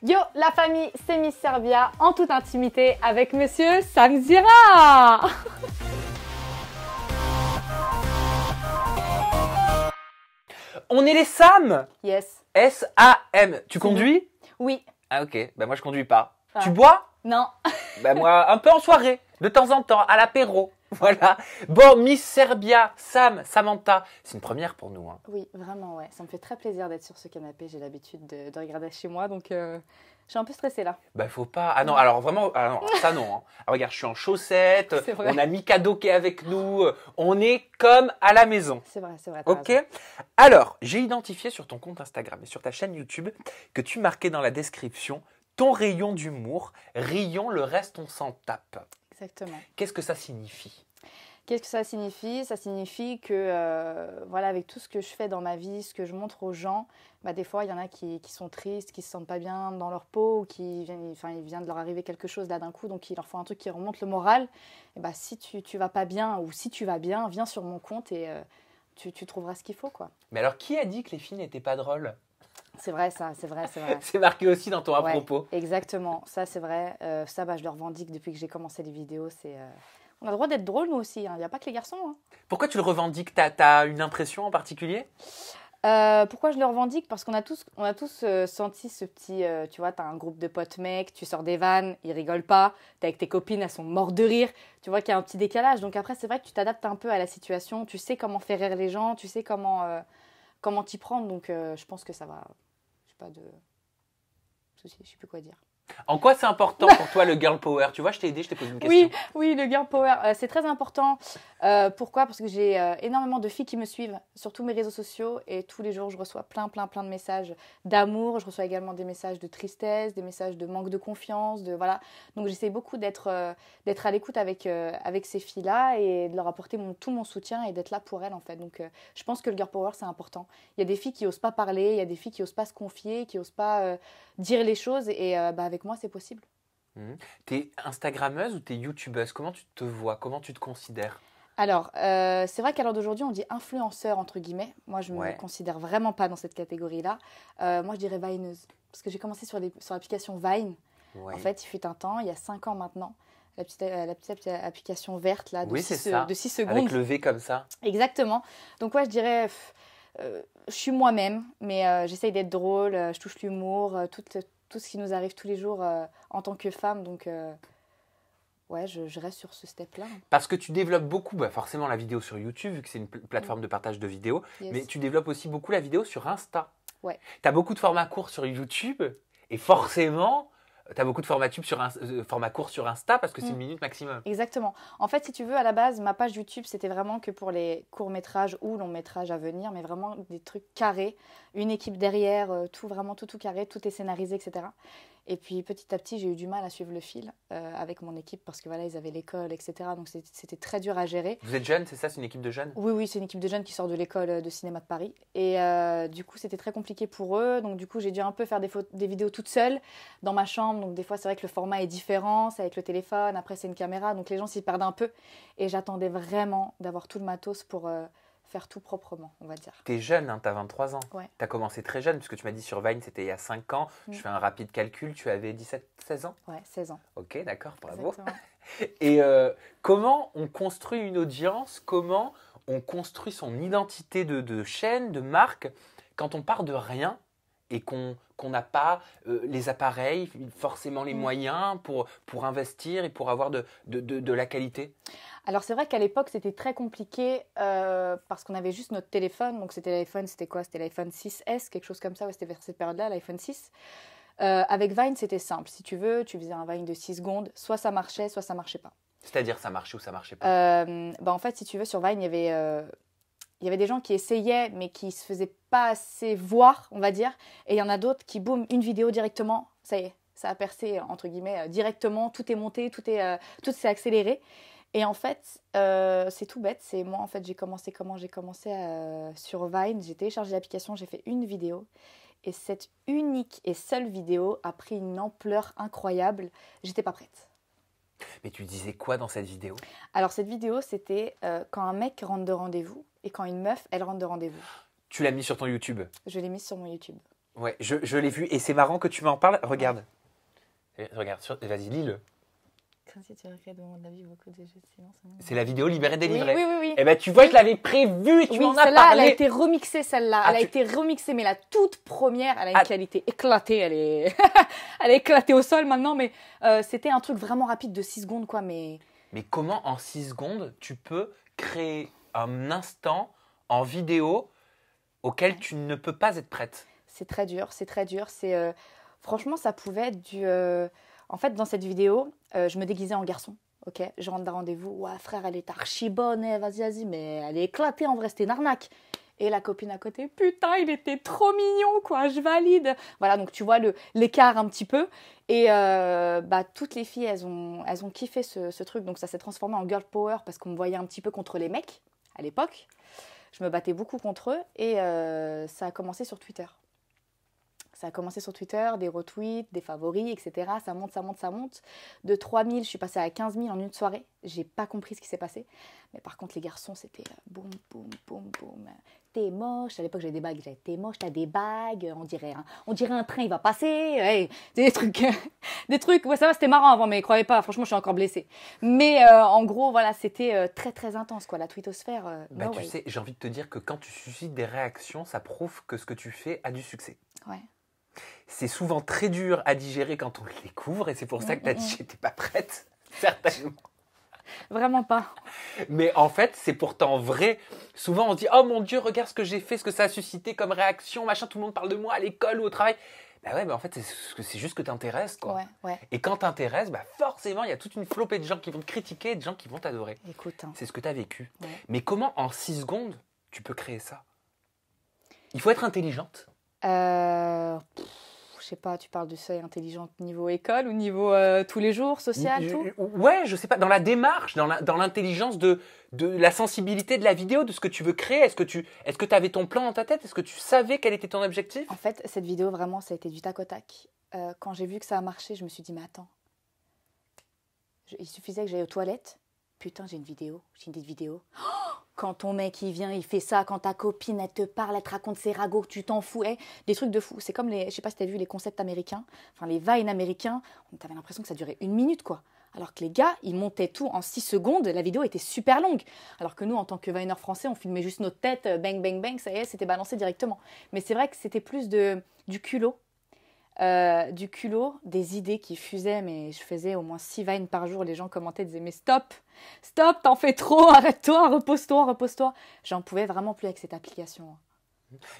Yo la famille, c'est Miss Serbia en toute intimité avec monsieur Sam Zira. On est les Sam. Yes. S-A-M. Tu conduis? Oui. Ah ok, bah moi je conduis pas. Ah. Tu bois? Non. Bah moi un peu en soirée, de temps en temps, à l'apéro. Voilà. Bon, Miss Serbia, Sam, Samantha, c'est une première pour nous. Hein. Oui, vraiment, ouais. Ça me fait très plaisir d'être sur ce canapé. J'ai l'habitude de regarder chez moi, donc je suis un peu stressée là. Bah faut pas. Ah non, alors vraiment, ah non, ça non. Hein. Alors, regarde, je suis en chaussettes, C'est vrai. on a Mikado qui est avec nous, on est comme à la maison. C'est vrai, c'est vrai. Ok. Alors, j'ai identifié sur ton compte Instagram et sur ta chaîne YouTube que tu marquais dans la description ton rayon d'humour, rions, le reste on s'en tape. Exactement. Qu'est-ce que ça signifie? Qu'est-ce que ça signifie? Ça signifie que, voilà, avec tout ce que je fais dans ma vie, ce que je montre aux gens, bah, des fois, il y en a qui sont tristes, qui ne se sentent pas bien dans leur peau, ou il vient de leur arriver quelque chose là d'un coup, donc il leur faut un truc qui remonte le moral. Et bah, si tu vas pas bien, ou si tu vas bien, viens sur mon compte et tu trouveras ce qu'il faut, quoi. Mais alors, qui a dit que les filles n'étaient pas drôles? C'est vrai, ça, c'est vrai, c'est vrai. C'est marqué aussi dans ton à Ouais, propos. exactement, ça c'est vrai. Ça, bah, je le revendique depuis que j'ai commencé les vidéos. On a le droit d'être drôle, nous aussi. Il n'y a pas que les garçons. Hein. Pourquoi tu le revendiques? T'as une impression en particulier? Pourquoi je le revendique? Parce qu'on a tous senti ce petit... tu vois, tu as un groupe de potes mecs, tu sors des vannes, ils rigolent pas. Tu es avec tes copines, elles sont mortes de rire. Tu vois qu'il y a un petit décalage. Donc après, c'est vrai que tu t'adaptes un peu à la situation. Tu sais comment faire rire les gens. Tu sais comment t'y prendre. Donc je pense que ça va... Je sais pas de souci, je sais plus quoi dire. En quoi c'est important pour toi le girl power? Tu vois, je t'ai aidé, je t'ai posé une question. Oui, le girl power, c'est très important. Pourquoi? Parce que j'ai énormément de filles qui me suivent sur tous mes réseaux sociaux et tous les jours, je reçois plein de messages d'amour. Je reçois également des messages de tristesse, des messages de manque de confiance, voilà. Donc j'essaie beaucoup d'être à l'écoute avec ces filles-là et de leur apporter tout mon soutien et d'être là pour elles en fait. Donc je pense que le girl power, c'est important. Il y a des filles qui n'osent pas parler, il y a des filles qui n'osent pas se confier, qui n'osent pas dire les choses et avec moi, c'est possible. T'es Instagrammeuse ou t'es YouTubeuse? Comment tu te vois? Comment tu te considères? Alors, c'est vrai qu'à l'heure d'aujourd'hui, on dit influenceur, entre guillemets. Moi, je ne me considère vraiment pas dans cette catégorie-là. Moi, je dirais vineuse. Parce que j'ai commencé sur l'application Vine. Ouais. En fait, il fut un temps, il y a 5 ans maintenant. La petite application verte, là, de 6 secondes. Avec le V comme ça. Exactement. Donc, ouais, je dirais... je suis moi-même, mais j'essaye d'être drôle, je touche l'humour, tout ce qui nous arrive tous les jours en tant que femme. Donc, ouais, je reste sur ce step-là. Parce que tu développes beaucoup, forcément la vidéo sur YouTube, vu que c'est une plateforme de partage de vidéos, mais tu développes aussi beaucoup la vidéo sur Insta. Ouais. Tu as beaucoup de formats courts sur YouTube, et forcément, tu as beaucoup de formats courts sur Insta, parce que c'est 1 minute maximum. Exactement. En fait, si tu veux, à la base, ma page YouTube, c'était vraiment que pour les courts-métrages ou longs-métrages à venir, mais vraiment des trucs carrés, une équipe derrière, tout carré, tout est scénarisé, etc. Et puis petit à petit, j'ai eu du mal à suivre le fil avec mon équipe parce que voilà, ils avaient l'école, etc. Donc c'était très dur à gérer. Vous êtes jeunes, c'est ça? C'est une équipe de jeunes? Oui, c'est une équipe de jeunes qui sort de l'école de cinéma de Paris. Et du coup, c'était très compliqué pour eux. Donc du coup, j'ai dû un peu faire des vidéos toute seule dans ma chambre. Donc des fois, c'est vrai que le format est différent. C'est avec le téléphone, après c'est une caméra. Donc les gens s'y perdent un peu. Et j'attendais vraiment d'avoir tout le matos pour... faire tout proprement, on va dire. T'es jeune, hein, t'as 23 ans. Ouais. T'as commencé très jeune, puisque tu m'as dit sur Vine, c'était il y a 5 ans. Je fais un rapide calcul, tu avais 16 ans? Ouais, 16 ans. Ok, d'accord, bravo. Exactement. Et comment on construit une audience? Comment on construit son identité de chaîne, de marque, quand on part de rien et qu'on n'a pas les appareils, forcément les moyens pour investir et pour avoir de la qualité? Alors c'est vrai qu'à l'époque c'était très compliqué parce qu'on avait juste notre téléphone, donc c'était l'iPhone, c'était quoi? C'était l'iPhone 6S, quelque chose comme ça, ouais, c'était vers cette période-là, l'iPhone 6. Avec Vine c'était simple, si tu veux, tu faisais un Vine de 6 secondes, soit ça marchait marchait pas. C'est-à-dire ça marchait ou ça marchait pas? En fait si tu veux sur Vine il y avait des gens qui essayaient mais qui se faisaient pas assez voir, on va dire, et il y en a d'autres qui, boum, une vidéo directement, ça y est, ça a percé entre guillemets directement, tout est monté, tout s'est accéléré. Et en fait, c'est tout bête. C'est moi, en fait, j'ai commencé sur Vine. J'ai téléchargé l'application, j'ai fait une vidéo. Et cette unique et seule vidéo a pris une ampleur incroyable. J'étais pas prête. Mais tu disais quoi dans cette vidéo? Alors, cette vidéo, c'était quand un mec rentre de rendez-vous et quand une meuf, elle rentre de rendez-vous. Tu l'as mis sur ton YouTube? Je l'ai mise sur mon YouTube. Ouais, je l'ai vu et c'est marrant que tu m'en parles. Regarde. Regarde, vas-y, lis-le. Comme si tu regrettes au moment de la vie beaucoup de jeux de silence. C'est la vidéo libérée délivrée. Oui, oui, oui, oui. Eh ben tu vois, je l'avais prévue et tu m'en as celle-là, parlé. elle a été remixée, celle-là. Ah, Elle a été remixée, mais la toute première, elle a une Ah. qualité éclatée. Elle est... elle est éclatée au sol maintenant, mais c'était un truc vraiment rapide de 6 secondes, quoi. Mais comment en 6 secondes tu peux créer un instant en vidéo auquel tu ne peux pas être prête? c'est très dur, c'est très dur. Franchement, ça pouvait être du... En fait, dans cette vidéo, je me déguisais en garçon. Ok, je rentre d'un rendez-vous. Ouais, frère, elle est archi bonne. Vas-y, vas-y, mais elle est éclatée. En vrai, c'était une arnaque. Et la copine à côté, putain, il était trop mignon, quoi. Je valide. Voilà, donc tu vois l'écart un petit peu. Et toutes les filles, elles ont kiffé ce truc. Donc ça s'est transformé en girl power parce qu'on me voyait un petit peu contre les mecs à l'époque. Je me battais beaucoup contre eux. Et ça a commencé sur Twitter. Ça a commencé sur Twitter, des retweets, des favoris, etc. Ça monte, ça monte, ça monte. De 3000, je suis passée à 15 000 en une soirée. J'ai pas compris ce qui s'est passé. Mais par contre, les garçons, c'était boum, boum, boum, boum. T'es moche. À l'époque, j'avais des bagues. J'avais t'es moche, t'as des bagues. On dirait un train, il va passer. Hey, des trucs. Ouais, ça va, c'était marrant avant, mais croyez pas. Franchement, je suis encore blessée. Mais en gros, voilà, c'était très, très intense, quoi. La twittosphère. Tu sais, j'ai envie de te dire que quand tu suscites des réactions, ça prouve que ce que tu fais a du succès. Ouais. C'est souvent très dur à digérer quand on le découvre et c'est pour ça que tu as dit que j'étais pas prête, certainement. Vraiment pas. Mais en fait, c'est pourtant vrai. Souvent, on se dit « Oh mon Dieu, regarde ce que j'ai fait, ce que ça a suscité comme réaction, machin, tout le monde parle de moi à l'école ou au travail. » Bah ouais, mais en fait, c'est juste que t'intéresses, quoi. Ouais. Et quand t'intéresses, forcément, il y a toute une flopée de gens qui vont te critiquer et de gens qui vont t'adorer. Écoute. C'est ce que tu as vécu. Ouais. Mais comment, en 6 secondes, tu peux créer ça? Il faut être intelligente. Je sais pas, tu parles de seuil intelligente niveau école ou niveau tous les jours, social, tout? Ouais, je sais pas, dans la démarche, dans l'intelligence de la sensibilité de la vidéo, de ce que tu veux créer. Est-ce que tu avais ton plan dans ta tête? Est-ce que tu savais quel était ton objectif? En fait, cette vidéo, vraiment, ça a été du tac au tac. Quand j'ai vu que ça a marché, je me suis dit, mais attends, il suffisait que j'aille aux toilettes. Putain, j'ai une vidéo. Quand ton mec, il vient, il fait ça. Quand ta copine, elle te parle, elle te raconte ses ragots, tu t'en fous. Des trucs de fou. C'est comme je sais pas si t'as vu les concepts américains, enfin les vines américains. T'avais l'impression que ça durait 1 minute, quoi. Alors que les gars, ils montaient tout en 6 secondes. La vidéo était super longue. Alors que nous, en tant que vineurs français, on filmait juste notre tête, bang, bang, bang, ça y est, c'était balancé directement. Mais c'est vrai que c'était plus du culot. Des idées qui fusaient, mais je faisais au moins 6 vines par jour. Les gens commentaient, disaient mais stop, t'en fais trop, arrête-toi, repose-toi. J'en pouvais vraiment plus avec cette application.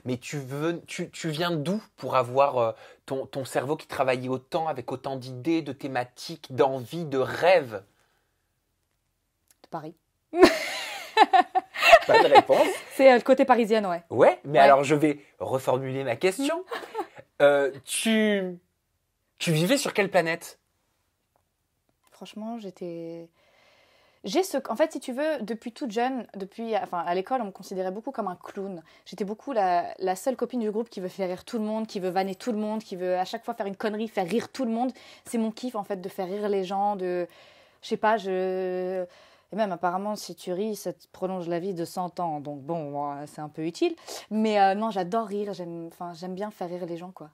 Mais tu viens d'où pour avoir ton cerveau qui travaillait autant, avec autant d'idées, de thématiques, d'envies, de rêves? De Paris. Pas de réponse. C'est le côté parisienne, ouais. Ouais, mais alors je vais reformuler ma question. Tu vivais sur quelle planète? Franchement, en fait, si tu veux, depuis toute jeune, à l'école, on me considérait beaucoup comme un clown. J'étais beaucoup la seule copine du groupe qui veut faire rire tout le monde, qui veut vanner tout le monde, qui veut à chaque fois faire une connerie, faire rire tout le monde. C'est mon kiff, en fait, de faire rire les gens, je sais pas, Et même, apparemment, si tu ris, ça te prolonge la vie de 100 ans. Donc, bon, c'est un peu utile. Mais non, j'adore rire. J'aime bien faire rire les gens, quoi.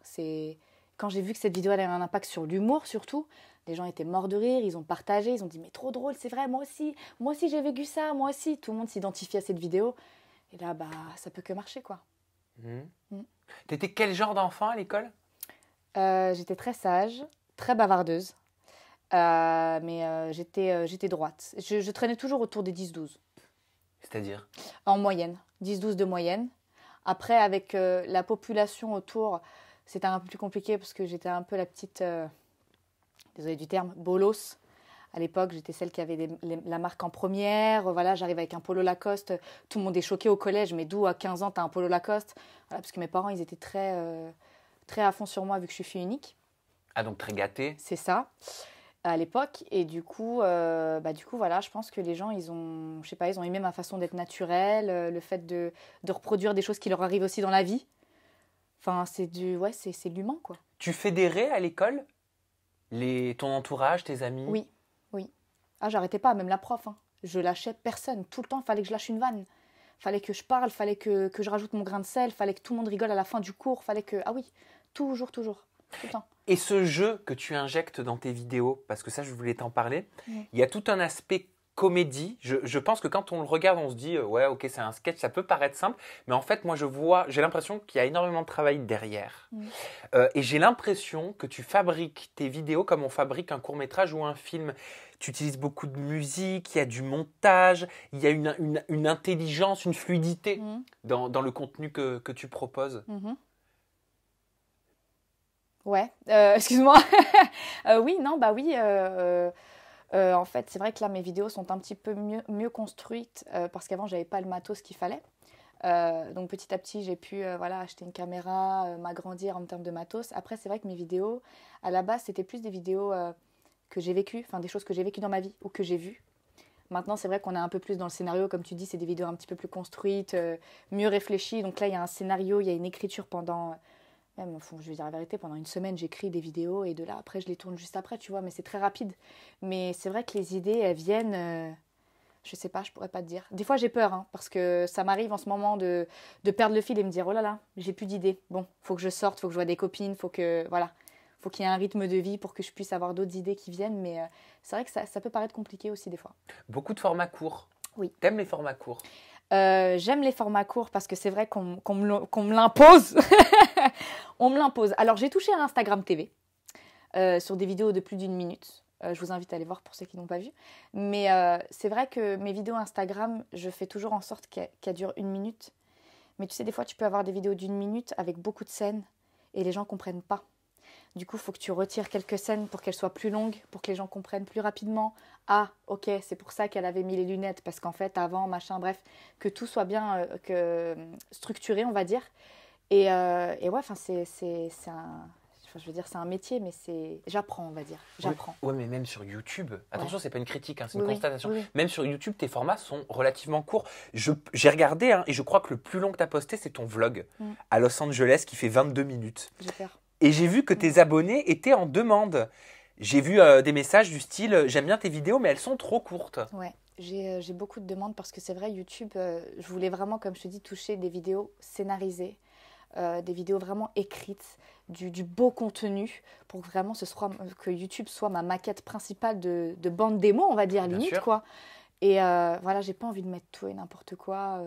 Quand j'ai vu que cette vidéo elle avait un impact sur l'humour, surtout, les gens étaient morts de rire. Ils ont partagé. Ils ont dit, mais trop drôle, c'est vrai, moi aussi. Moi aussi, j'ai vécu ça. Moi aussi. Tout le monde s'identifie à cette vidéo. Et là, ça peut que marcher, quoi. T'étais quel genre d'enfant à l'école? J'étais très sage, très bavardeuse. Mais j'étais droite. Je traînais toujours autour des 10-12. C'est-à-dire? En moyenne. 10-12 de moyenne. Après, avec la population autour, c'était un peu plus compliqué parce que j'étais un peu la petite, désolée du terme, bolos. À l'époque, j'étais celle qui avait la marque en première. Voilà, j'arrive avec un polo Lacoste. Tout le monde est choqué au collège. Mais d'où à 15 ans, tu as un polo Lacoste? Voilà, parce que mes parents, ils étaient très, très à fond sur moi vu que je suis fille unique. Ah, donc très gâtée. C'est ça. À l'époque, et du coup, voilà, je pense que les gens, ils ont aimé ma façon d'être naturelle, le fait de reproduire des choses qui leur arrivent aussi dans la vie. Enfin, c'est l'humain, quoi. Tu fédérais à l'école ton entourage, tes amis? Oui. Ah, j'arrêtais pas, même la prof, hein. Je lâchais personne. Tout le temps, il fallait que je lâche une vanne. fallait que je parle, fallait que je rajoute mon grain de sel, fallait que tout le monde rigole à la fin du cours, fallait que... Ah oui, toujours, tout le temps. Et ce jeu que tu injectes dans tes vidéos, parce que ça, je voulais t'en parler, Mm. il y a tout un aspect comédie. Je pense que quand on le regarde, on se dit, ouais, ok, c'est un sketch, ça peut paraître simple, mais en fait, moi, j'ai l'impression qu'il y a énormément de travail derrière. Mm. Et j'ai l'impression que tu fabriques tes vidéos comme on fabrique un court-métrage ou un film. Tu utilises beaucoup de musique, il y a du montage, il y a une intelligence, une fluidité Mm. dans le contenu que tu proposes. Mhm. Ouais, excuse-moi. Oui, non, bah oui. En fait, c'est vrai que là, mes vidéos sont un petit peu mieux construites parce qu'avant, j'avais pas le matos qu'il fallait. Donc petit à petit, j'ai pu voilà, acheter une caméra, m'agrandir en termes de matos. Après, c'est vrai que mes vidéos, à la base, c'était plus des vidéos que j'ai vécues, enfin des choses que j'ai vécues dans ma vie ou que j'ai vues. Maintenant, c'est vrai qu'on est un peu plus dans le scénario, comme tu dis, c'est des vidéos un petit peu plus construites, mieux réfléchies. Donc là, il y a un scénario, il y a une écriture pendant, même, je vais dire la vérité, pendant une semaine, j'écris des vidéos et de là, après, je les tourne juste après, tu vois, mais c'est très rapide. Mais c'est vrai que les idées, elles viennent, je sais pas, je pourrais pas te dire. Des fois, j'ai peur, hein, parce que ça m'arrive en ce moment de perdre le fil et me dire, oh là là, j'ai plus d'idées. Bon, faut que je sorte, faut que je vois des copines, faut que, voilà. Faut qu'il y ait un rythme de vie pour que je puisse avoir d'autres idées qui viennent, mais c'est vrai que ça peut paraître compliqué aussi des fois. Beaucoup de formats courts. Oui. T'aimes les formats courts? J'aime les formats courts parce que c'est vrai qu'on me l'impose. On me l'impose. Alors, j'ai touché à Instagram TV sur des vidéos de plus d'une minute. Je vous invite à aller voir pour ceux qui n'ont pas vu. Mais c'est vrai que mes vidéos Instagram, je fais toujours en sorte qu'elles durent une minute. Mais tu sais, des fois, tu peux avoir des vidéos d'une minute avec beaucoup de scènes et les gens ne comprennent pas. Du coup, il faut que tu retires quelques scènes pour qu'elles soient plus longues, pour que les gens comprennent plus rapidement. Ah, ok, c'est pour ça qu'elle avait mis les lunettes, parce qu'en fait, avant, machin, bref, que tout soit bien structuré, on va dire. Et ouais, enfin, c'est un... Enfin, je veux dire, c'est un métier, mais j'apprends, on va dire. J'apprends. Ouais, mais même sur YouTube, attention, c'est pas une critique, hein, c'est Oui, une oui, constatation. oui. Même sur YouTube, tes formats sont relativement courts. J'ai regardé, hein, et je crois que le plus long que tu as posté, c'est ton vlog à Los Angeles qui fait 22 minutes. J'ai peur. Et j'ai vu que tes abonnés étaient en demande. J'ai vu des messages du style « J'aime bien tes vidéos, mais elles sont trop courtes. » Ouais, j'ai beaucoup de demandes parce que c'est vrai, YouTube, je voulais vraiment, comme je te dis, toucher des vidéos scénarisées, des vidéos vraiment écrites, du beau contenu pour que vraiment que YouTube soit ma maquette principale de bande démo, on va dire, Bien limite, sûr. quoi. Et voilà, j'ai pas envie de mettre tout et n'importe quoi.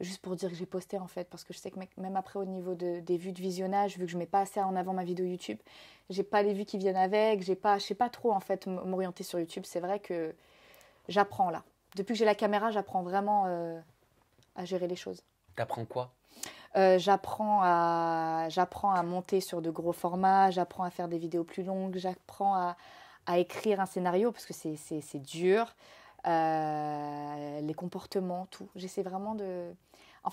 Juste pour dire que j'ai posté en fait, parce que je sais que même après au niveau des vues de visionnage, vu que je mets pas assez en avant ma vidéo YouTube, j'ai pas les vues qui viennent avec, je sais pas trop en fait m'orienter sur YouTube. C'est vrai que j'apprends là. Depuis que j'ai la caméra, j'apprends vraiment à gérer les choses. T'apprends quoi? J'apprends à monter sur de gros formats, j'apprends à faire des vidéos plus longues, j'apprends à écrire un scénario parce que c'est dur. Les comportements, tout. J'essaie vraiment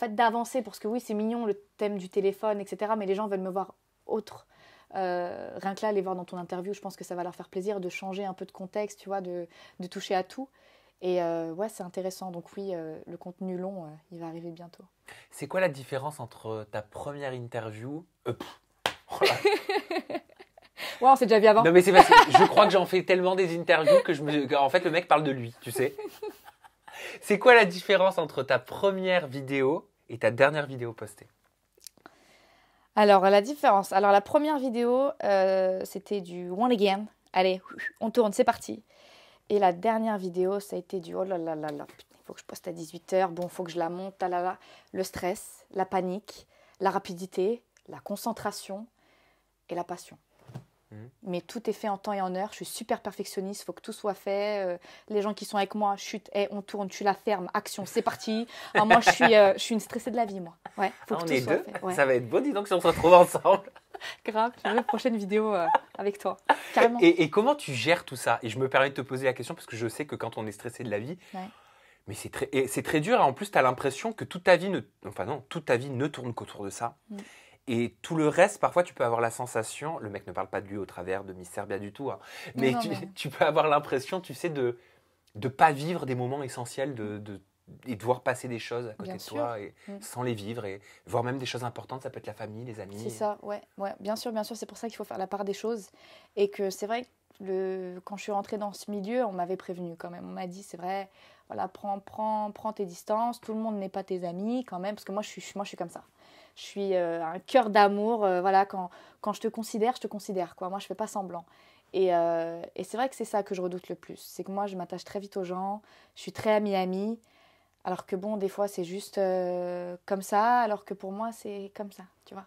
d'avancer parce que oui, c'est mignon le thème du téléphone, etc. Mais les gens veulent me voir autre. Rien que là, les voir dans ton interview, je pense que ça va leur faire plaisir de changer un peu de contexte, tu vois, de toucher à tout. Et ouais, c'est intéressant. Donc oui, le contenu long, il va arriver bientôt. C'est quoi la différence entre ta première interview oh là. Ouais, on s'est déjà vu avant. Non mais c'est parce que je crois que j'en fais tellement des interviews en fait le mec parle de lui, tu sais. C'est quoi la différence entre ta première vidéo et ta dernière vidéo postée? Alors, la différence. Alors, la première vidéo, c'était du One Again. Allez, on tourne, c'est parti. Et la dernière vidéo, ça a été du oh là là là là, putain, il faut que je poste à 18h, bon, il faut que je la monte, ah là là. Le stress, la panique, la rapidité, la concentration et la passion. Mais tout est fait en temps et en heure. Je suis super perfectionniste. Il faut que tout soit fait. Les gens qui sont avec moi, chut, on tourne, tu la fermes, action, c'est parti. Alors moi, je suis une stressée de la vie, moi. Ouais, faut que on tout est soit deux. fait. Ouais. Ça va être beau, dis donc, si on se retrouve ensemble. Grave, je veux une prochaine vidéo avec toi. Carrément. Et comment tu gères tout ça? Et je me permets de te poser la question parce que je sais que quand on est stressé de la vie, Ouais. mais c'est très dur. Et en plus, tu as l'impression que toute ta vie ne tourne qu'autour de ça. Et tout le reste, parfois, tu peux avoir la sensation, le mec ne parle pas de lui au travers de Miss Serbia du tout, hein, mais tu peux avoir l'impression, tu sais, de pas vivre des moments essentiels, et de voir passer des choses à côté Bien de sûr. toi, et sans les vivre, et voir même des choses importantes, ça peut être la famille, les amis. C'est ça, ouais, bien sûr, c'est pour ça qu'il faut faire la part des choses. Et que c'est vrai, quand je suis rentrée dans ce milieu, on m'avait prévenu quand même. On m'a dit, c'est vrai, voilà, prends tes distances. Tout le monde n'est pas tes amis quand même, parce que moi, je suis comme ça. Je suis un cœur d'amour. Voilà, quand je te considère, quoi. Moi, je fais pas semblant. Et c'est vrai que c'est ça que je redoute le plus. C'est que moi, je m'attache très vite aux gens. Je suis très amie. Alors que bon, des fois, c'est juste comme ça. Alors que pour moi, c'est comme ça, tu vois.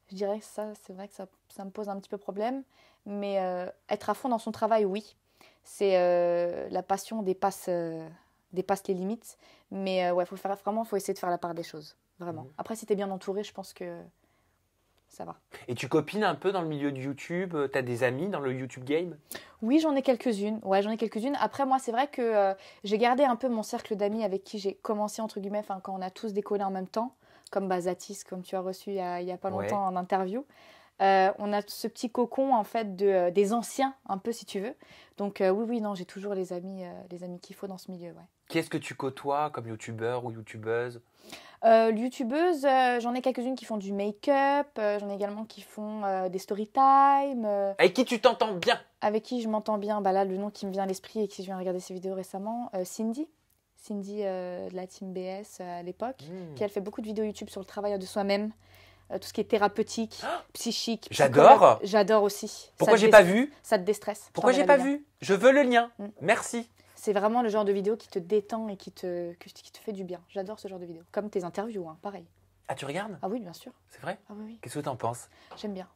Je dirais que ça, c'est vrai que ça me pose un petit peu problème. Mais être à fond dans son travail, oui. C'est la passion dépasse les limites. Mais ouais, faut essayer de faire la part des choses. Vraiment. Après, si tu es bien entouré, je pense que ça va. Et tu copines un peu dans le milieu de YouTube? Tu as des amis dans le YouTube game? Oui, j'en ai quelques-unes. Ouais, j'en ai quelques-unes. Après, moi, c'est vrai que j'ai gardé un peu mon cercle d'amis avec qui j'ai commencé, entre guillemets, quand on a tous décollé en même temps, comme Bazatis, comme tu as reçu il y a pas longtemps en interview. On a ce petit cocon, en fait, des anciens, un peu, si tu veux. Donc, oui, non, j'ai toujours les amis qu'il faut dans ce milieu, ouais. Qui est-ce que tu côtoies comme youtubeur ou youtubeuse? Youtubeuse, j'en ai quelques-unes qui font du make-up, j'en ai également qui font des story time. Avec qui tu t'entends bien? Avec qui je m'entends bien, bah là le nom qui me vient à l'esprit et qui je viens de regarder ses vidéos récemment, Cindy de la team BS à l'époque, qui elle fait beaucoup de vidéos YouTube sur le travail de soi-même, tout ce qui est thérapeutique, psychique. J'adore. J'adore aussi. Pourquoi j'ai pas vu? Ça te déstresse. Pourquoi j'ai pas vu? Je veux le lien. Merci. C'est vraiment le genre de vidéo qui te détend et qui te fait du bien. J'adore ce genre de vidéo. Comme tes interviews, hein, pareil. Ah, tu regardes? Ah oui, bien sûr. C'est vrai? Ah oui. Qu'est-ce que t'en penses? J'aime bien.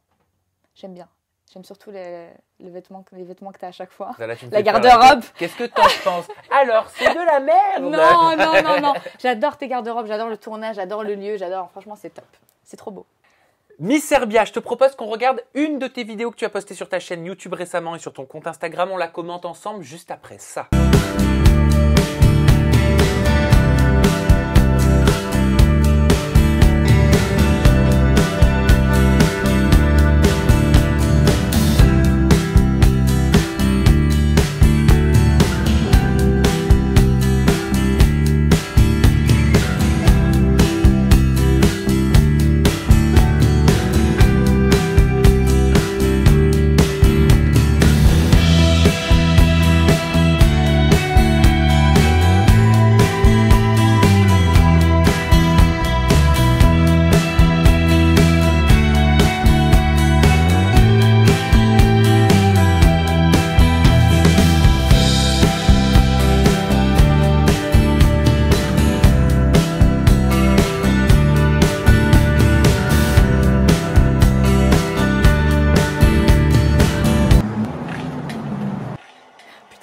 J'aime surtout les vêtements que tu as à chaque fois. Là, la garde-robe. Qu'est-ce que t'en penses? Alors, c'est de la merde! Non. J'adore tes garde-robes, j'adore le tournage, j'adore le lieu, franchement, c'est top. C'est trop beau. Miss Serbia, je te propose qu'on regarde une de tes vidéos que tu as postées sur ta chaîne YouTube récemment et sur ton compte Instagram. On la commente ensemble juste après ça.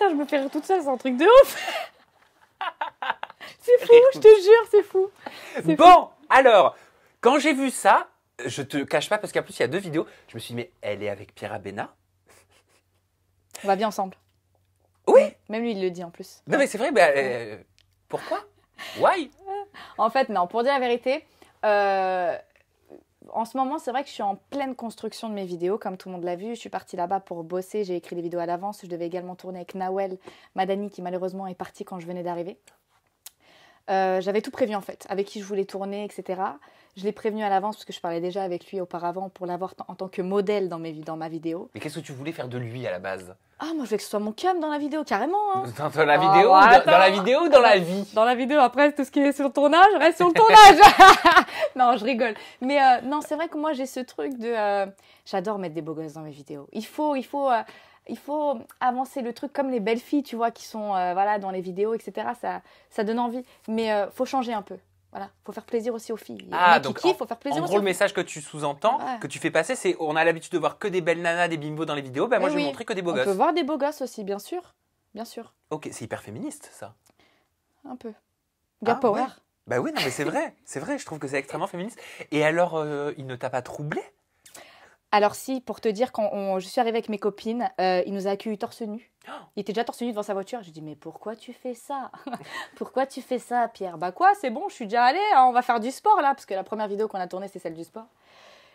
Je me fais rire toute seule, c'est un truc de ouf. C'est fou, je te jure, c'est fou. Bon, alors, quand j'ai vu ça, je te cache pas, parce qu'en plus il y a 2 vidéos, je me suis dit, mais elle est avec Pierre Abena? On va bien ensemble. Oui. Même lui, il le dit en plus. Non, mais c'est vrai, pourquoi? Why? En fait, non, pour dire la vérité, en ce moment, c'est vrai que je suis en pleine construction de mes vidéos, comme tout le monde l'a vu. Je suis partie là-bas pour bosser, j'ai écrit des vidéos à l'avance. Je devais également tourner avec Nawel Madani, qui malheureusement est parti quand je venais d'arriver. J'avais tout prévu en fait, avec qui je voulais tourner, etc. Je l'ai prévenu à l'avance parce que je parlais déjà avec lui auparavant pour l'avoir en tant que modèle dans ma vidéo. Mais qu'est-ce que tu voulais faire de lui à la base? Ah, moi je veux que ce soit mon cam dans la vidéo, carrément. Hein. Dans la vidéo, dans la vidéo ou dans la vie? Dans la vidéo, après tout ce qui est sur le tournage, reste sur le tournage. Non, je rigole. Mais non, c'est vrai que moi j'ai ce truc de... j'adore mettre des beaux gosses dans mes vidéos. Il faut avancer le truc comme les belles filles, tu vois, qui sont dans les vidéos, etc. Ça donne envie. Mais faut changer un peu. Voilà, faut faire plaisir aussi aux filles. Donc faut faire plaisir en aussi gros, le message que tu sous-entends, ouais. que tu fais passer, c'est on a l'habitude de voir que des belles nanas, des bimbos dans les vidéos. Moi, je vais montrer que des beaux gosses. On peut voir des beaux gosses aussi, bien sûr. Bien sûr. Ok, c'est hyper féministe, ça. Un peu. Girl power. Ouais. Bah oui, non, mais c'est vrai. C'est vrai, je trouve que c'est extrêmement féministe. Et alors, il ne t'a pas troublé? Alors si, pour te dire, quand je suis arrivée avec mes copines, il nous a accueillis torse nu. Il était déjà torse nu devant sa voiture. J'ai dit, mais pourquoi tu fais ça? Pourquoi tu fais ça, Pierre? Bah quoi, c'est bon, je suis déjà allée, hein, on va faire du sport là, parce que la première vidéo qu'on a tournée, c'est celle du sport.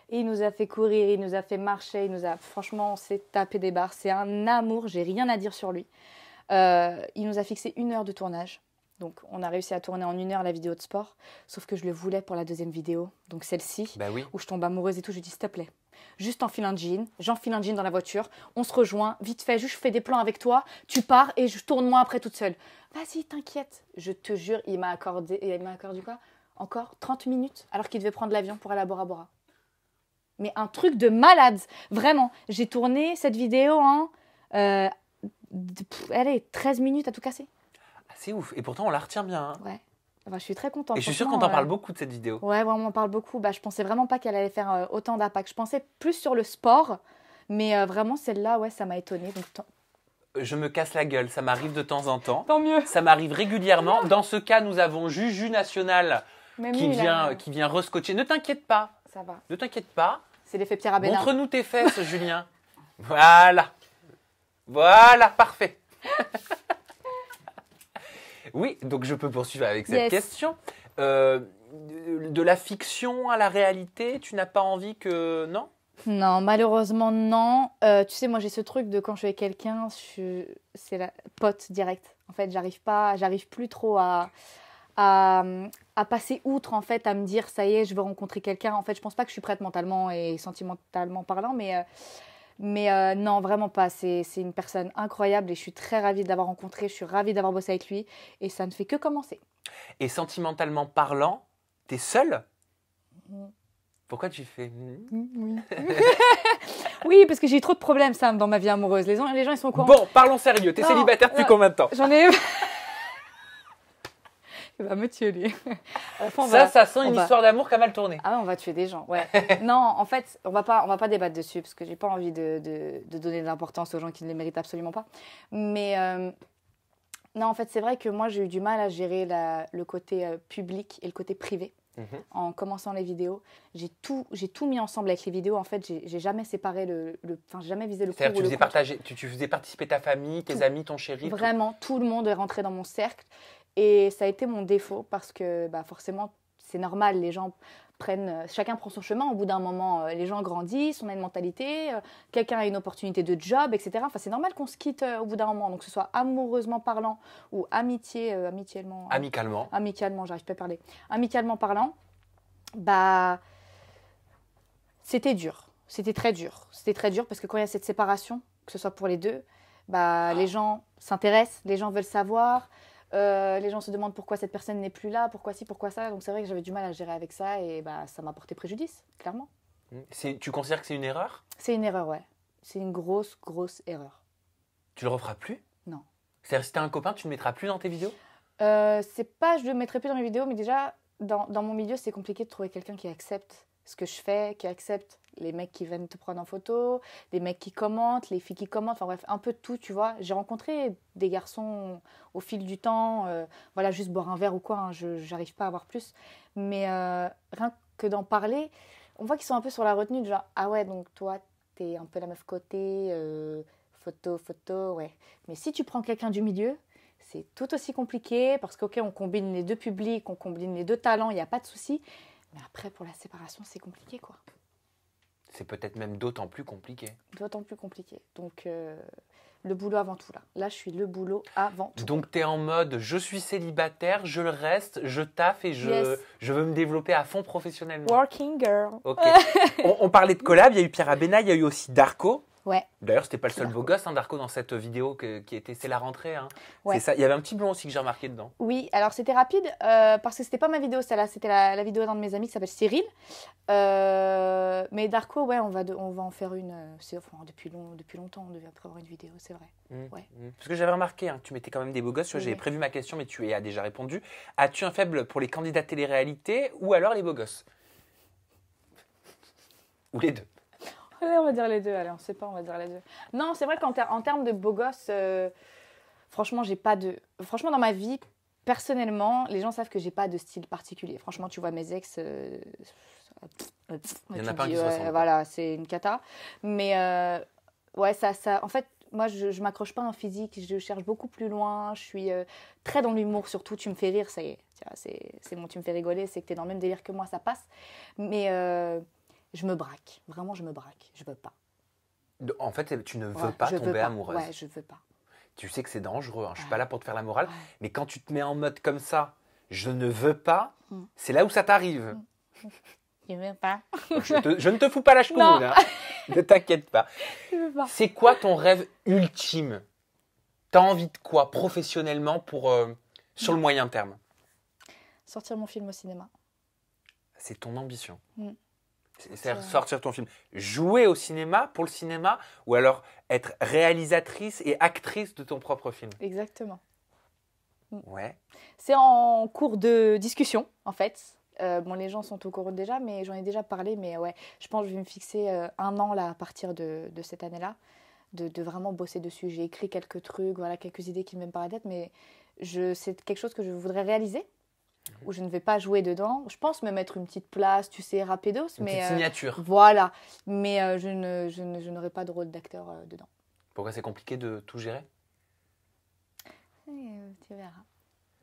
Et il nous a fait courir, il nous a fait marcher, franchement, on s'est tapé des barres. C'est un amour, j'ai rien à dire sur lui. Il nous a fixé 1 heure de tournage. Donc, on a réussi à tourner en 1 heure la vidéo de sport. Sauf que je le voulais pour la deuxième vidéo, donc celle-ci, bah oui. où je tombe amoureuse et tout. Je lui dis, s'il te plaît, juste enfile un jean, j'enfile un jean dans la voiture, on se rejoint, vite fait, juste je fais des plans avec toi, tu pars et je tourne moi après toute seule. Vas-y, t'inquiète. Je te jure, il m'a accordé quoi? Encore 30 minutes alors qu'il devait prendre l'avion pour aller à Bora Bora. Mais un truc de malade, vraiment. J'ai tourné cette vidéo en allez, 13 minutes à tout casser. Ah, c'est ouf. Et pourtant, on la retient bien. Hein. Ouais. Enfin, je suis très contente. Et je suis sûre qu'on t'en parle beaucoup de cette vidéo. Ouais, vraiment, on en parle beaucoup. Bah, je pensais vraiment pas qu'elle allait faire autant d'impact. Je pensais plus sur le sport, mais vraiment, celle-là, ouais, ça m'a étonnée. Donc, je me casse la gueule, ça m'arrive de temps en temps. Tant mieux. Ça m'arrive régulièrement. Dans ce cas, nous avons Juju National qui vient rescotcher. Ne t'inquiète pas. Ça va. Ne t'inquiète pas. C'est l'effet Pierre Abénard. Montre-nous tes fesses, Julien. Voilà. Voilà, parfait. Oui, donc je peux poursuivre avec cette question. De la fiction à la réalité, tu n'as pas envie que... Non ? Non, malheureusement, non. Tu sais, moi, j'ai ce truc de quand je suis avec quelqu'un, c'est la pote directe. En fait, j'arrive plus trop à passer outre, en fait, à me dire, ça y est, je veux rencontrer quelqu'un. En fait, je pense pas que je suis prête mentalement et sentimentalement parlant, mais non, vraiment pas. C'est une personne incroyable et je suis très ravie de l'avoir rencontré. Je suis ravie d'avoir bossé avec lui et ça ne fait que commencer. Et sentimentalement parlant, t'es seule ? Pourquoi tu fais Oui. Oui, parce que j'ai eu trop de problèmes, Sam, dans ma vie amoureuse. Les gens, ils sont au courant. Bon, parlons sérieux. T'es célibataire depuis combien de temps ? J'en ai... Il va me tuer, lui. Ça sent une histoire d'amour qui a mal tourné. Ah ouais, on va tuer des gens, ouais. Non, en fait, on va pas débattre dessus, parce que j'ai pas envie de donner de l'importance aux gens qui ne les méritent absolument pas. Mais non, en fait, c'est vrai que moi, j'ai eu du mal à gérer le côté public et le côté privé. En commençant les vidéos, j'ai tout mis ensemble avec les vidéos. En fait, j'ai jamais séparé j'ai jamais visé le pour ou le contre. Tu faisais participer ta famille, tes amis, ton chéri. Vraiment, tout le monde est rentré dans mon cercle. Et ça a été mon défaut parce que forcément, c'est normal, les gens chacun prend son chemin. Au bout d'un moment, les gens grandissent, on a une mentalité, quelqu'un a une opportunité de job, etc. Enfin, c'est normal qu'on se quitte au bout d'un moment. Donc, que ce soit amoureusement parlant ou amicalement, j'arrive pas à parler. Amicalement parlant, c'était dur. C'était très dur. C'était très dur parce que quand il y a cette séparation, que ce soit pour les deux, les gens s'intéressent, les gens veulent savoir. Les gens se demandent pourquoi cette personne n'est plus là, pourquoi ci, pourquoi ça. Donc c'est vrai que j'avais du mal à gérer avec ça et ça m'a porté préjudice, clairement. Tu considères que c'est une erreur ? C'est une erreur, ouais. C'est une grosse, grosse erreur. Tu le referas plus ? Non. C'est-à-dire si t'as un copain, tu ne le mettras plus dans tes vidéos ? C'est pas je le mettrai plus dans mes vidéos, mais déjà, dans mon milieu, c'est compliqué de trouver quelqu'un qui accepte ce que je fais, qui accepte les mecs qui viennent te prendre en photo, les mecs qui commentent, les filles qui commentent, enfin bref, un peu de tout, tu vois. J'ai rencontré des garçons au fil du temps, juste boire un verre ou quoi, hein, j'arrive pas à avoir plus. Mais rien que d'en parler, on voit qu'ils sont un peu sur la retenue, de genre, ah ouais, donc toi, t'es un peu la meuf côté, photo, ouais. Mais si tu prends quelqu'un du milieu, c'est tout aussi compliqué, parce qu'ok, on combine les deux publics, on combine les deux talents, il n'y a pas de souci. Mais après, pour la séparation, c'est compliqué, quoi. C'est peut-être même d'autant plus compliqué. D'autant plus compliqué. Donc, le boulot avant tout, là. Là, je suis le boulot avant tout. Donc, tu es en mode, je suis célibataire, je le reste, je taffe et je veux me développer à fond professionnellement. Working girl. Ok. on parlait de collab, il y a eu Pierre Abénard, il y a eu aussi Darko. Ouais. D'ailleurs, c'était pas le seul beau gosse, Darko, dans cette vidéo c'est la rentrée. Hein. Ouais. C'est ça. Il y avait un petit blond aussi que j'ai remarqué dedans. Oui, alors c'était rapide parce que c'était pas ma vidéo, celle-là, c'était la vidéo d'un de mes amis qui s'appelle Cyril. Mais Darko, ouais, on va en faire une. Depuis longtemps, on devait prévoir une vidéo, c'est vrai. Ouais. Parce que j'avais remarqué, tu mettais quand même des beaux gosses. J'avais prévu ma question, mais tu y as déjà répondu. As-tu un faible pour les candidats télé-réalité ou alors les beaux gosses ? Ou les deux ? Allez, on va dire les deux. Allez, on sait pas, on va dire les deux. Non, c'est vrai qu'en termes de beaux gosses, franchement, j'ai pas de. Franchement, dans ma vie, personnellement, les gens savent que j'ai pas de style particulier. Franchement, tu vois mes ex. Il y en a pas un qui se ressemble. Voilà, c'est une cata. Mais ouais, ça. En fait, moi, je m'accroche pas à un physique. Je cherche beaucoup plus loin. Je suis très dans l'humour, surtout. Tu me fais rire, ça y est. C'est bon, tu me fais rigoler. C'est que tu es dans le même délire que moi, ça passe. Mais. Je me braque. Vraiment, je me braque. Je veux pas. En fait, tu ne veux pas tomber amoureuse. Ouais, je veux pas. Tu sais que c'est dangereux. Je suis pas là pour te faire la morale. Mais quand tu te mets en mode comme ça, je ne veux pas, c'est là où ça t'arrive. Tu veux pas? Je ne te fous pas la choumoune, hein. Ne t'inquiète pas. Tu veux pas? C'est quoi ton rêve ultime? T'as envie de quoi professionnellement sur le moyen terme? Sortir mon film au cinéma. C'est ton ambition. C'est sortir ton film. Jouer au cinéma pour le cinéma ou alors être réalisatrice et actrice de ton propre film. Exactement. Ouais. C'est en cours de discussion, en fait. Bon, les gens sont au courant déjà, mais j'en ai déjà parlé. Mais ouais, je pense que je vais me fixer 1 an là, à partir de cette année-là, de vraiment bosser dessus. J'ai écrit quelques trucs, voilà, quelques idées qui me viennent par la tête, mais c'est quelque chose que je voudrais réaliser, où je ne vais pas jouer dedans. Je pense me mettre une petite place, tu sais, rapidos. Une mais petite signature. Voilà, mais je n'aurai pas de rôle d'acteur dedans. Pourquoi c'est compliqué de tout gérer? Tu verras.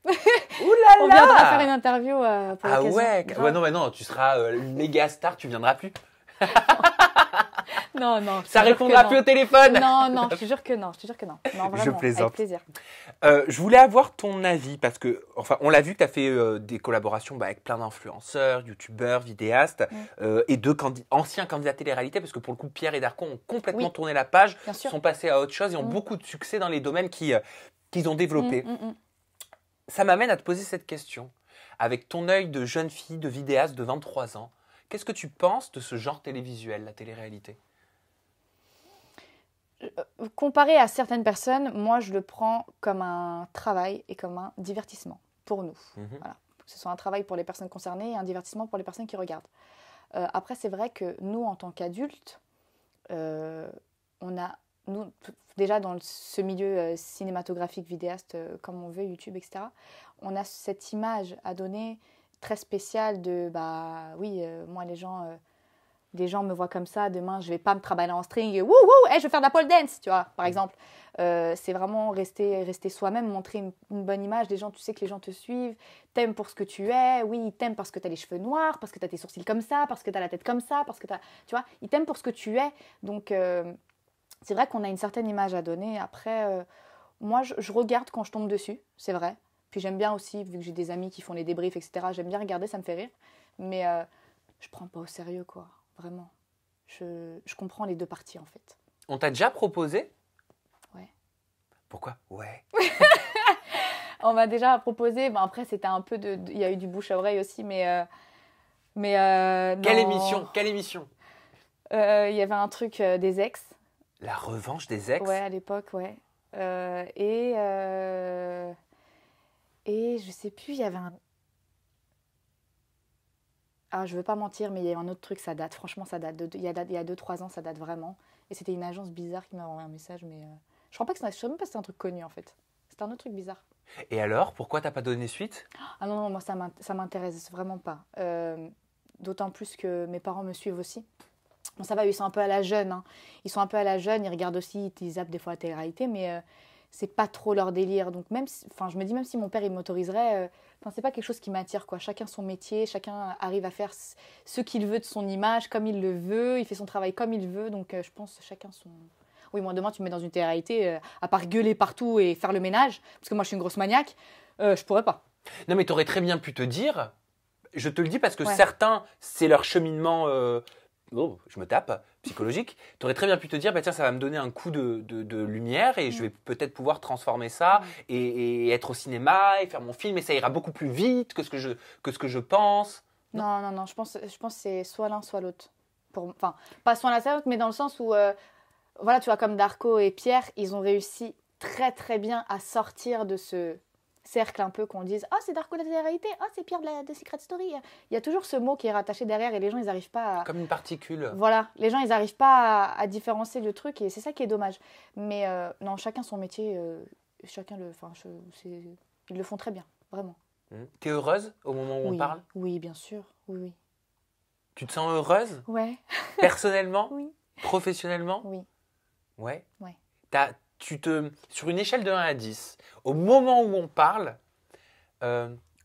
Ouh là On là! viendra faire une interview pour Ah l'occasion. ouais, Grave. non, mais non, tu seras une méga star, tu viendras plus. Non, je te Ça jure répondra que plus non. au téléphone. Non, je te jure que non. Non, vraiment, Je plaisante. avec plaisir. Je voulais avoir ton avis parce que, enfin, on l'a vu, tu as fait des collaborations avec plein d'influenceurs, youtubeurs, vidéastes et anciens candidats télé-réalité parce que pour le coup, Pierre et Darko ont complètement Oui. tourné la page, Bien sûr. sont passés à autre chose et ont beaucoup de succès dans les domaines qu'ils ont développés. Ça m'amène à te poser cette question. Avec ton œil de jeune fille, de vidéaste de 23 ans, qu'est-ce que tu penses de ce genre télévisuel, la télé-réalité? Comparé à certaines personnes, moi, je le prends comme un travail et comme un divertissement pour nous. Voilà. Que ce soit un travail pour les personnes concernées et un divertissement pour les personnes qui regardent. Après, c'est vrai que nous, en tant qu'adultes, déjà dans ce milieu cinématographique, vidéaste, comme on veut, YouTube, etc., on a cette image à donner très spéciale de, moi, les gens me voient comme ça, demain, je vais pas me travailler en string, et je vais faire de la pole dance, tu vois, par exemple. C'est vraiment rester soi-même, montrer une bonne image. Les gens, tu sais que les gens te suivent, t'aiment pour ce que tu es. Oui, ils t'aiment parce que t'as les cheveux noirs, parce que t'as tes sourcils comme ça, parce que t'as la tête comme ça, parce que tu vois, ils t'aiment pour ce que tu es. Donc, c'est vrai qu'on a une certaine image à donner. Après, moi, je regarde quand je tombe dessus, c'est vrai. Puis j'aime bien aussi, vu que j'ai des amis qui font les débriefs, etc., j'aime bien regarder, ça me fait rire. Mais je prends pas au sérieux, quoi. Vraiment. Je comprends les deux parties, en fait. On t'a déjà proposé? Ouais. Pourquoi? Ouais. On m'a déjà proposé, après, c'était un peu il y a eu du bouche à oreille aussi, mais Quelle non. émission? Il y avait un truc des ex. La revanche des ex? Ouais, à l'époque, ouais. Et je sais plus, il y avait un... Ah, je veux pas mentir, mais il y a un autre truc, ça date. Franchement, ça date. Il y a 2-3 ans, ça date vraiment. Et c'était une agence bizarre qui m'a envoyé un message, mais je crois pas que je sais même pas si c'était un truc connu, en fait. C'était un autre truc bizarre. Et alors, pourquoi t'as pas donné suite? Ah non, moi, ça m'intéresse vraiment pas. D'autant plus que mes parents me suivent aussi. Bon, ça va, ils sont un peu à la jeune. Hein. Ils sont un peu à la jeune, ils regardent aussi, ils zappent des fois la télé-réalité, mais c'est pas trop leur délire. Donc je me dis, même si mon père il m'autoriserait, c'est pas quelque chose qui m'attire, quoi. Chacun son métier, chacun arrive à faire ce qu'il veut de son image, comme il le veut, il fait son travail comme il veut. Donc je pense chacun son... Oui, moi demain tu me mets dans une télé-réalité, à part gueuler partout et faire le ménage, parce que moi je suis une grosse maniaque, je pourrais pas. Non, mais t'aurais très bien pu te dire, je te le dis parce que Ouais. certains, c'est leur cheminement, je me tape, psychologique. T'aurais très bien pu te dire, tiens, ça va me donner un coup de lumière et je vais peut-être pouvoir transformer ça et être au cinéma et faire mon film et ça ira beaucoup plus vite que ce que je pense. Non, je pense que c'est soit l'un, soit l'autre. Enfin, pas soit l'un, soit l'autre, mais dans le sens où, voilà, tu vois, comme Darko et Pierre, ils ont réussi très très bien à sortir de ce cercle un peu qu'on dise « Oh, c'est Darko de la télé-réalité, oh, c'est Pierre de Secret Story ». Il y a toujours ce mot qui est rattaché derrière et les gens, ils n'arrivent pas à... Comme une particule. Voilà, les gens, ils n'arrivent pas à différencier le truc et c'est ça qui est dommage. Mais non, chacun son métier, ils le font très bien, vraiment. T'es heureuse au moment où on parle? Oui, bien sûr, oui. Tu te sens heureuse? Ouais. Personnellement? Oui. Professionnellement? Oui. Ouais. Ouais. Sur une échelle de 1 à 10, au moment où on parle,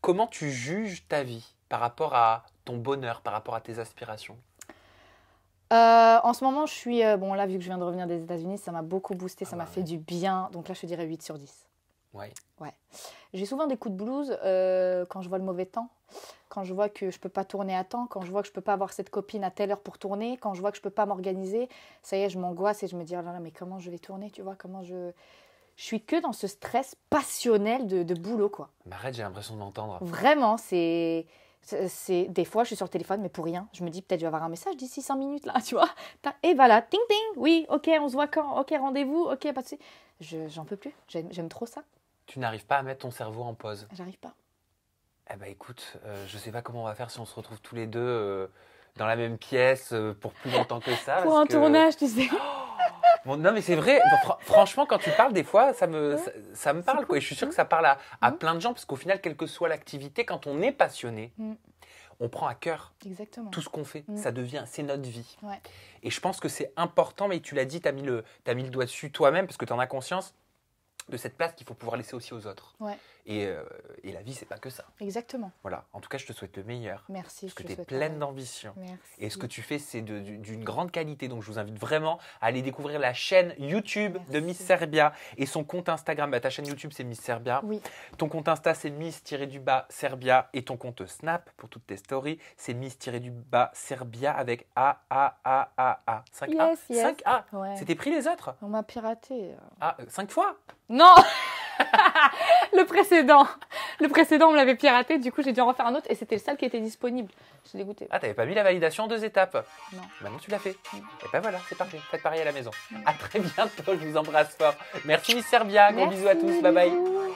comment tu juges ta vie par rapport à ton bonheur, par rapport à tes aspirations? En ce moment, je suis... bon, là, vu que je viens de revenir des États-Unis, ça m'a beaucoup boosté, ça m'a fait du bien. Donc là, je te dirais 8 sur 10. Ouais. J'ai souvent des coups de blues quand je vois le mauvais temps, quand je vois que je peux pas tourner à temps, quand je vois que je peux pas avoir cette copine à telle heure pour tourner, quand je vois que je peux pas m'organiser. Ça y est, je m'angoisse et je me dis, oh là là, mais comment je vais tourner, tu vois, comment je... Je suis que dans ce stress passionnel de boulot, quoi. Mais arrête, j'ai l'impression d'entendre. Vraiment, c'est... Des fois, je suis sur le téléphone, mais pour rien. Je me dis, peut-être je vais avoir un message d'ici 5 minutes, là, tu vois. Et voilà, ting ting, oui, ok, on se voit quand, ok, rendez-vous, ok, pas de souci. J'en peux plus, j'aime trop ça. Tu n'arrives pas à mettre ton cerveau en pause. J'arrive pas. Eh ben écoute, je sais pas comment on va faire si on se retrouve tous les deux dans la même pièce pour plus longtemps que ça. Pour parce un que- tournage, tu sais. Bon, non mais c'est vrai, franchement quand tu parles des fois ça me parle quoi. Et je suis sûr que ça parle à plein de gens parce qu'au final quelle que soit l'activité, quand on est passionné, Mm. on prend à cœur Exactement. tout ce qu'on fait. Mm. C'est notre vie. Ouais. Et je pense que c'est important, mais tu l'as dit, tu as mis le doigt dessus toi-même parce que tu en as conscience de cette place qu'il faut pouvoir laisser aussi aux autres. Ouais. Et la vie, c'est pas que ça. Exactement. Voilà. En tout cas, je te souhaite le meilleur. Merci. Parce que je tu es te souhaite pleine pareil. d'ambition. Merci. Et ce que tu fais, c'est d'une grande qualité. Donc, je vous invite vraiment à aller découvrir la chaîne YouTube de Merci. Miss Serbia et son compte Instagram. Bah, ta chaîne YouTube, c'est Miss Serbia. Oui. Ton compte Insta, c'est Miss-Serbia. Et ton compte Snap, pour toutes tes stories, c'est Miss-Serbia avec A. 5 A. Yes, yes. 5 A. Ouais. C'était pris les autres. On m'a piraté. Ah, 5 fois. Non. Le précédent, on me l'avait piraté. Du coup, j'ai dû en refaire un autre et c'était le seul qui était disponible. Je suis dégoûtée. Ah, t'avais pas mis la validation en 2 étapes. Non. Maintenant, tu l'as fait. Mm. Et ben voilà, c'est parfait. Faites pareil à la maison. Mm. À très bientôt. Je vous embrasse fort. Merci Miss Serbia. Gros bisous à tous. Bye bye. Bisous.